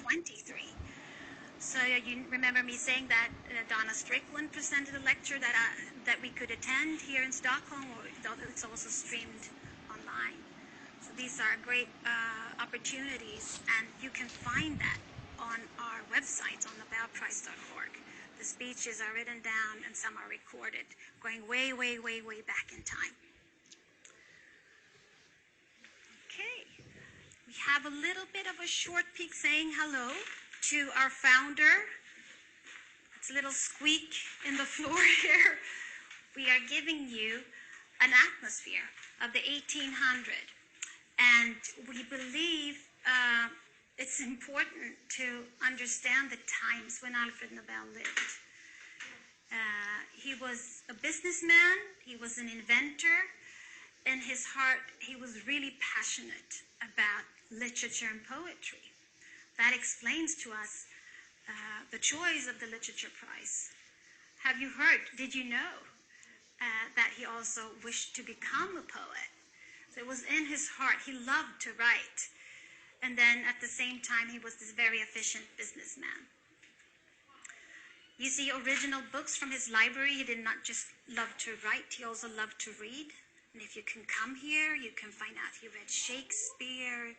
23. So you remember me saying that Donna Strickland presented a lecture that we could attend here in Stockholm, or it's also streamed online. So these are great opportunities, and you can find that on our website on nobelprize.org. The speeches are written down and some are recorded, going way, way, way, way back in time. Okay, we have a little bit of a short peek saying hello to our founder. It's a little squeak in the floor here. We are giving you an atmosphere of the 1800s, and we believe it's important to understand the times when Alfred Nobel lived. He was a businessman, he was an inventor. In his heart, he was really passionate about literature and poetry. That explains to us the choice of the Literature Prize. Have you heard, did you know that he also wished to become a poet? So it was in his heart. He loved to write. And then at the same time, he was this very efficient businessman. You see original books from his library. He did not just love to write, he also loved to read. And if you can come here, you can find out he read Shakespeare,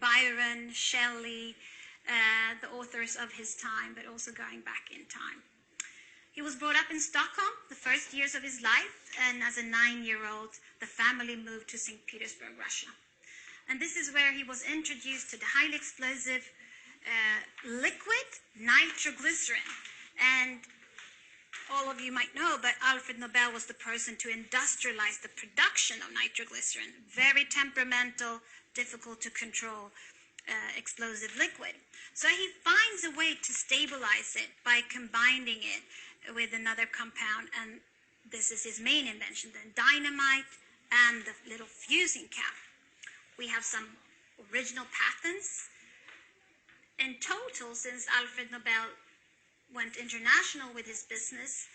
Byron, Shelley, the authors of his time, but also going back in time. He was brought up in Stockholm the first years of his life, and as a 9-year-old, the family moved to St. Petersburg, Russia. And this is where he was introduced to the highly explosive liquid nitroglycerin. And all of you might know, but Alfred Nobel was the person to industrialize the production of nitroglycerin. Very temperamental, difficult to control explosive liquid. So he finds a way to stabilize it by combining it with another compound, and this is his main invention, the dynamite and the little fusing cap. We have some original patents. In total, since Alfred Nobel went international with his business,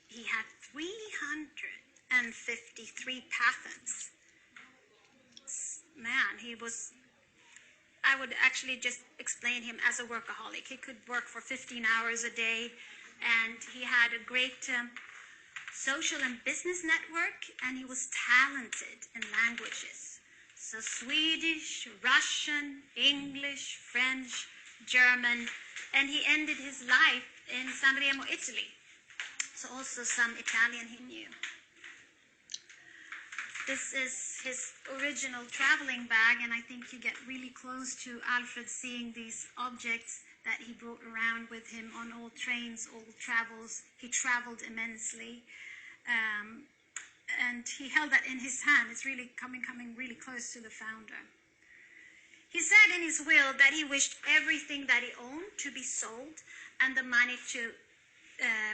he had 353 patents. Man, he was, I would actually just explain him as a workaholic. He could work for 15 hours a day, and he had a great social and business network, and he was talented in languages. So Swedish, Russian, English, French, German, and he ended his life in Sanremo, Italy. So also some Italian he knew. This is his original traveling bag, and I think you get really close to Alfred seeing these objects that he brought around with him on all trains, all travels. He traveled immensely. And he held that in his hand. It's really coming really close to the founder. He said in his will that he wished everything that he owned to be sold and the money to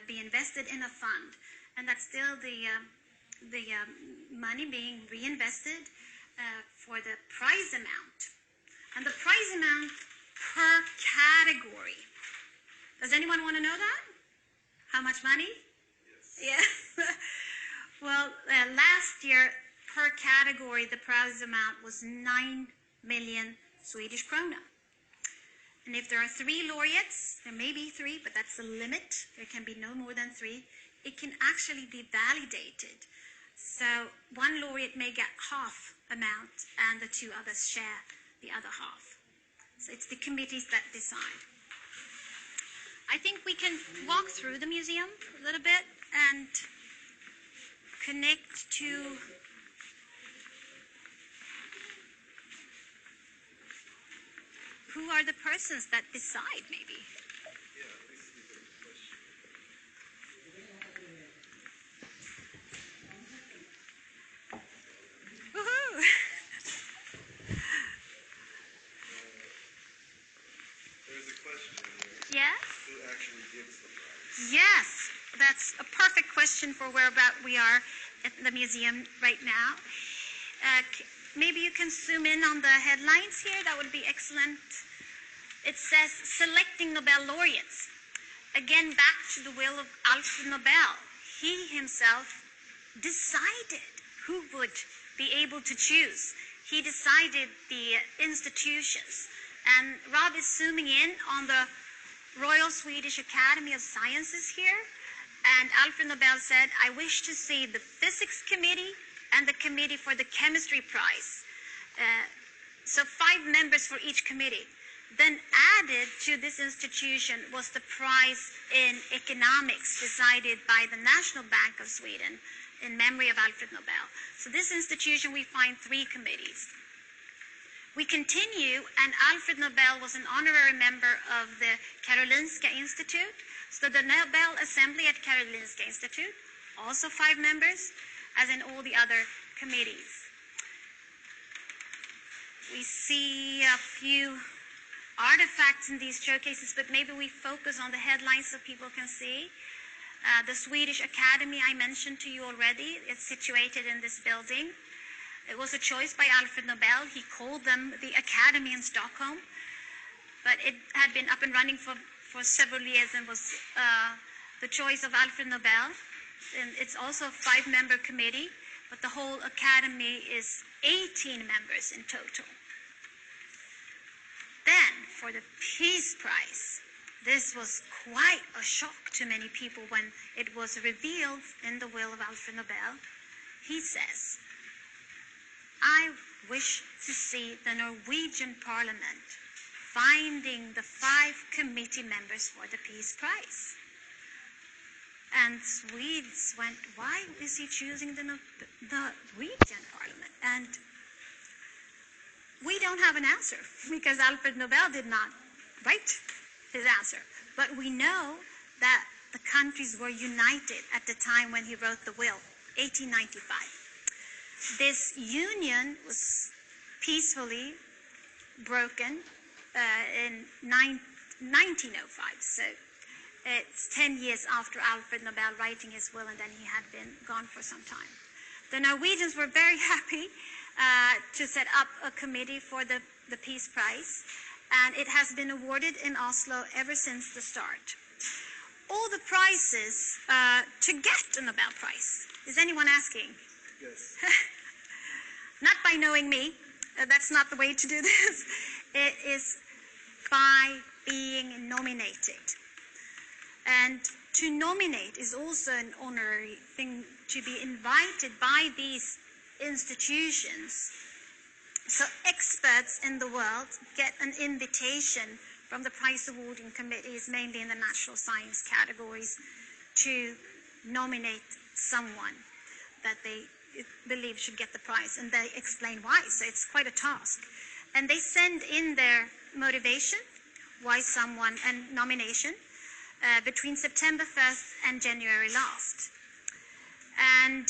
be invested in a fund. And that's still the money being reinvested for the prize amount. And the prize amount per category. Does anyone want to know that? How much money? Yes. Yeah. Well, last year, per category, the prize amount was 9 million Swedish krona. And if there are 3 laureates, there may be 3, but that's the limit. There can be no more than 3. It can actually be validated. So one laureate may get half amount, and the 2 others share the other half. So it's the committees that decide. I think we can walk through the museum a little bit and connect to who are the persons that decide, maybe. Woohoo! There's a question here. Yes? Who actually gives the prize? Yes, that's a perfect question for where about we are at the museum right now. Maybe you can zoom in on the headlines here. That would be excellent. It says, selecting Nobel laureates. Again, back to the will of Alfred Nobel. He himself decided who would be able to choose. He decided the institutions And Rob is zooming in on the Royal Swedish Academy of Sciences here. And Alfred Nobel said, I wish to see the physics committee and the committee for the chemistry prize. So 5 members for each committee. Then added to this institution was the prize in economics decided by the National Bank of Sweden in memory of Alfred Nobel. So this institution, we find 3 committees. We continue, and Alfred Nobel was an honorary member of the Karolinska Institute. So the Nobel Assembly at Karolinska Institute, also 5 members, as in all the other committees. We see a few artifacts in these showcases, but maybe we focus on the headlines so people can see. The Swedish Academy I mentioned to you already. It's situated in this building. It was a choice by Alfred Nobel. He called them the Academy in Stockholm, but it had been up and running for several years and was the choice of Alfred Nobel. And it's also a 5-member committee, but the whole Academy is 18 members in total. Then, for the Peace Prize, this was quite a shock to many people when it was revealed in the will of Alfred Nobel. He says, I wish to see the Norwegian Parliament finding the 5 committee members for the Peace Prize. And Swedes went, why is he choosing the Norwegian Parliament? And we don't have an answer because Alfred Nobel did not write his answer. But we know that the countries were united at the time when he wrote the will, 1895. This union was peacefully broken in 1905. So it's 10 years after Alfred Nobel writing his will, and then he had been gone for some time. The Norwegians were very happy to set up a committee for the Peace Prize, and it has been awarded in Oslo ever since the start. All the prizes to get a Nobel Prize. Is anyone asking? Yes. Not by knowing me. That's not the way to do this. It is by being nominated. And to nominate is also an honorary thing, to be invited by these institutions. So experts in the world get an invitation from the prize awarding committees, mainly in the natural science categories, to nominate someone that they believe should get the prize, and they explain why. So it's quite a task. And they send in their motivation, why someone, and nomination, between September 1st and January last. And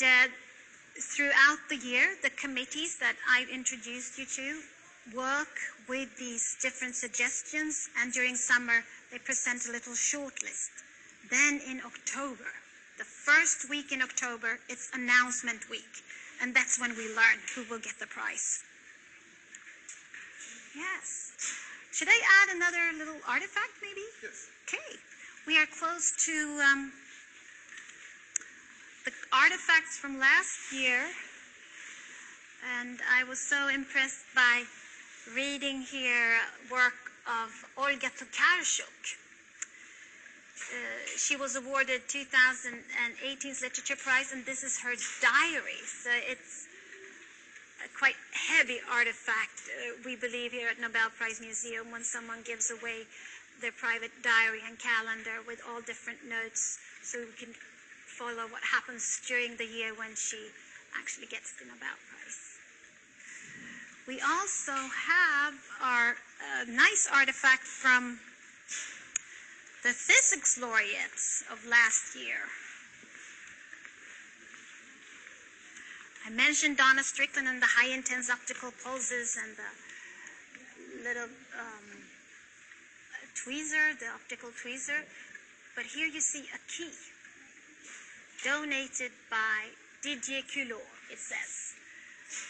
throughout the year, the committees that I've introduced you to work with these different suggestions, and during summer they present a little shortlist. Then in October, the first week in October, it's announcement week, and that's when we learn who will get the prize. Yes. Should I add another little artifact, maybe? Yes. Okay. We are close to the artifacts from last year, and I was so impressed by reading here work of Olga Tokarczuk. She was awarded 2018's Literature Prize, and this is her diary. So it's a quite heavy artifact, we believe, here at Nobel Prize Museum, when someone gives away their private diary and calendar with all different notes, so we can follow what happens during the year when she actually gets the Nobel Prize. We also have our nice artifact from the physics laureates of last year. I mentioned Donna Strickland and the high-intense optical pulses and the little tweezer, the optical tweezer. But here you see a key donated by Didier Queloz, it says,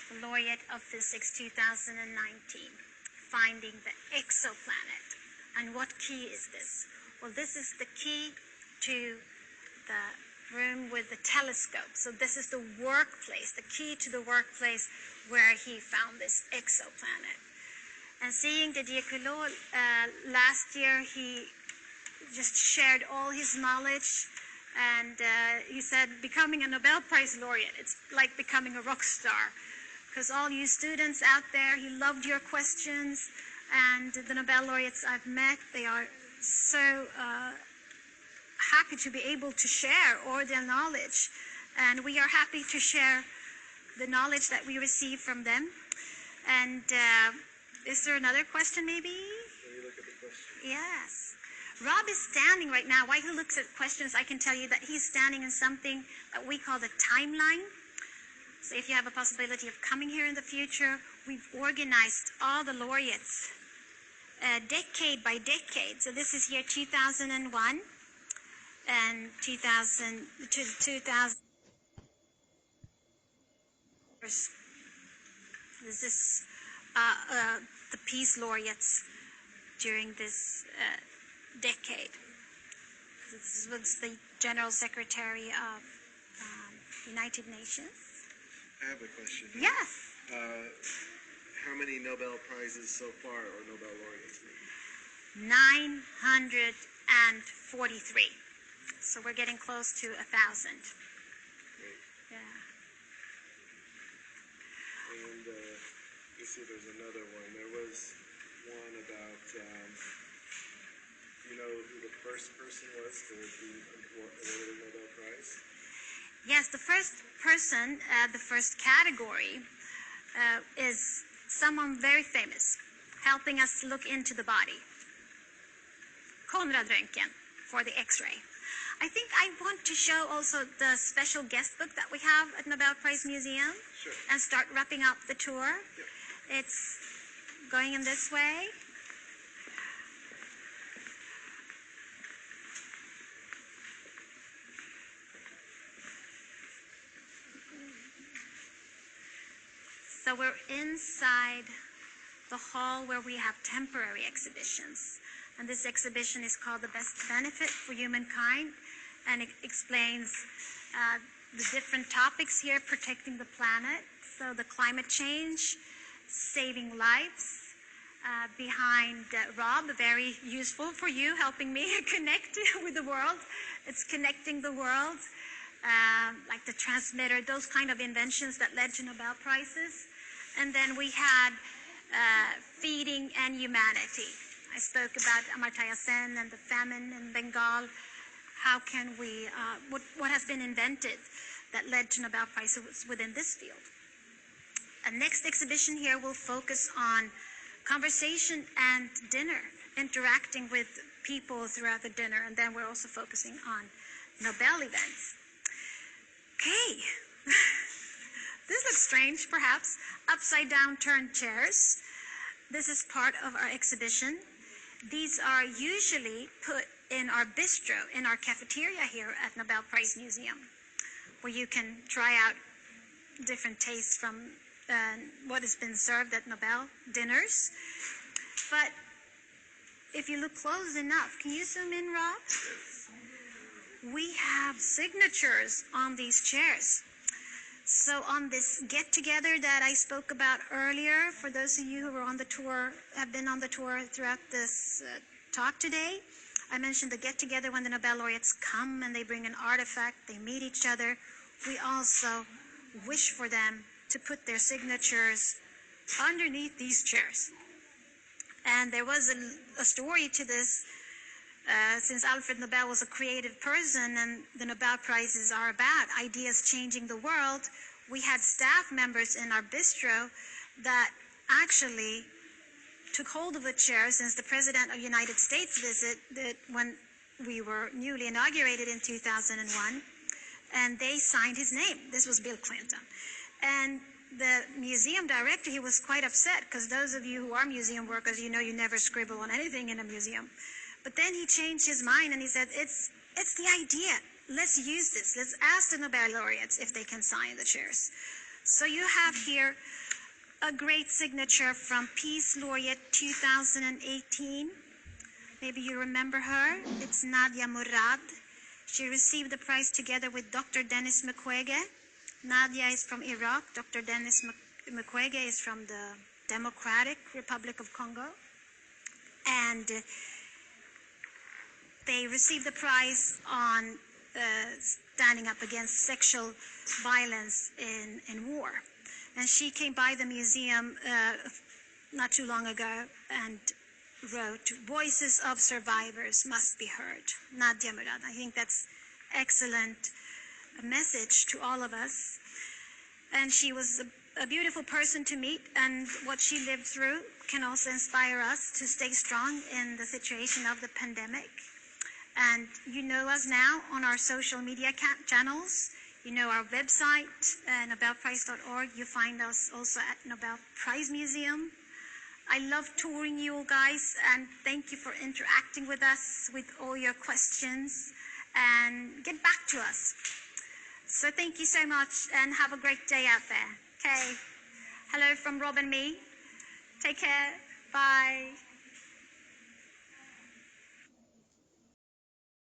the laureate of physics 2019, finding the exoplanet. And what key is this? Well, this is the key to the room with the telescope. So this is the workplace, the key to the workplace where he found this exoplanet. And seeing the Diakono, last year he just shared all his knowledge, and he said becoming a Nobel Prize laureate, it's like becoming a rock star, because all you students out there, he loved your questions, and the Nobel laureates I've met, they are so happy to be able to share all their knowledge, and we are happy to share the knowledge that we receive from them. And is there another question maybe? Can you look at the question? Yes. Rob is standing right now. While he looks at questions, I can tell you that he's standing in something that we call the timeline. So if you have a possibility of coming here in the future, we've organized all the laureates decade by decade. So this is year 2001 and 2000 to 2000. This is the peace laureates during this decade. This was the General Secretary of United Nations. I have a question. Yes. How many Nobel Prizes so far, or Nobel laureates? 943. So we're getting close to 1,000. Great. Yeah. And you see there's another one. There was one about, you know who the first person was to be awarded a Nobel Prize? Yes, the first person, the first category, is someone very famous, helping us look into the body. Konrad Röntgen for the X-ray. I think I want to show also the special guest book that we have at Nobel Prize Museum. Sure. And start wrapping up the tour. Yeah. It's going in this way. So we're inside the hall where we have temporary exhibitions. And this exhibition is called The Best Benefit for Humankind, and it explains the different topics here, protecting the planet, so the climate change, saving lives, behind Rob, very useful for you, helping me connect with the world. It's connecting the world, like the transmitter, those kind of inventions that led to Nobel Prizes. And then we had feeding and humanity. I spoke about Amartya Sen and the famine in Bengal. How can we, what has been invented that led to Nobel Prizes within this field? A next exhibition here will focus on conversation and dinner, interacting with people throughout the dinner, and then we're also focusing on Nobel events. Okay. This looks strange, perhaps. Upside down turned chairs. This is part of our exhibition. These are usually put in our bistro, in our cafeteria here at Nobel Prize Museum, where you can try out different tastes from what has been served at Nobel dinners. But if you look close enough, can you zoom in, Rob? We have signatures on these chairs. So on this get-together that I spoke about earlier, for those of you who were on the tour, have been on the tour throughout this talk today, I mentioned the get-together when the Nobel laureates come and they bring an artifact, they meet each other. We also wish for them to put their signatures underneath these chairs. And there was a story to this, since Alfred Nobel was a creative person and the Nobel Prizes are about ideas changing the world, we had staff members in our bistro that actually took hold of the chair since the President of the United States visited when we were newly inaugurated in 2001, and they signed his name. This was Bill Clinton. And the museum director, he was quite upset, because those of you who are museum workers, you know you never scribble on anything in a museum. But then he changed his mind and he said, it's the idea. Let's use this. Let's ask the Nobel laureates if they can sign the chairs. So you have here a great signature from Peace Laureate 2018. Maybe you remember her. It's Nadia Murad. She received the prize together with Dr. Denis Mukwege. Nadia is from Iraq. Dr. Denis Mukwege is from the Democratic Republic of Congo. And they received the prize on standing up against sexual violence in war. And she came by the museum not too long ago and wrote, "Voices of survivors must be heard." Nadia Murad. I think that's excellent message to all of us. And she was a beautiful person to meet, and what she lived through can also inspire us to stay strong in the situation of the pandemic. And you know us now on our social media channels. You know our website, nobelprize.org. You find us also at Nobel Prize Museum. I love touring you all, guys, and thank you for interacting with us with all your questions, and get back to us. So thank you so much, and have a great day out there. Okay. Hello from Rob and me. Take care. Bye.